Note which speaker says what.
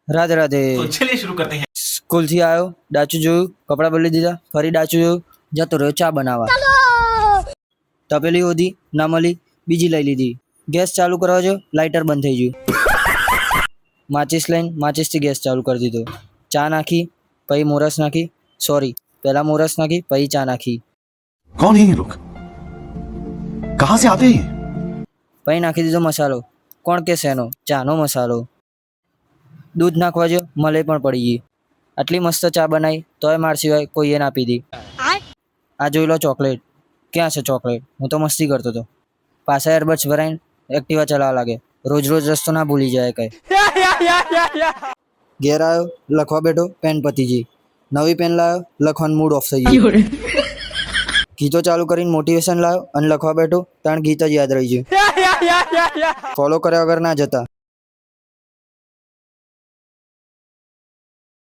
Speaker 1: રાધે રાધે.
Speaker 2: तो चलिए शुरू करते हैं.
Speaker 1: સ્કૂલથી આવ્યો, ડાચું જોયું, કપડાં બદલી દીધા, ફરી ડાચું જોયું, જતો રહ્યો ચા બનાવવા. તપેલી હોધી, ના મળી, બીજી લઈ લીધી. ગેસ ચાલુ કરવા જો, લાઇટર બંધ થઈ ગયું. માચિસ લઈને માચિસથી ગેસ ચાલુ કરી દીધો. ચા નાખી, પછી મોરસ નાખી, સોરી પહેલા મોરસ નાખી, પછી ચા નાખી.
Speaker 3: कौन है ये लोग? कहां से आते हैं?
Speaker 1: પછી નાખી દીધો મસાલો. કોણ કે શેનો? ચાનો મસાલો. દૂધ નાખવા જો, મલાઈ પણ પડી ગઈ. આટલી મસ્ત ચા બનાવી તોય માર સિવાય કોઈએ ના પીધી. આ જોઈ લો ચોકલેટ. ક્યાં છે ચોકલેટ? હું તો મસ્તી કરતો હતો. પાછા એરબડ્સ ભરાઈને એક્ટિવા ચલાવવા લાગે. રોજ રોજ રસ્તો ના ભૂલી જાય કઈ. ઘેર આવ્યો, લખવા બેઠો, પેન પતી ગઈ. નવી પેન લાવ્યો, લખવાનું મૂડ ઓફ થઈ ગયું. ગીતો ચાલુ કરીને મોટિવેશન લાવ્યો અને લખવા બેઠો, તાણ ગીત જ યાદ રહી ગયું. ફોલો કર્યા વગર ના જતા.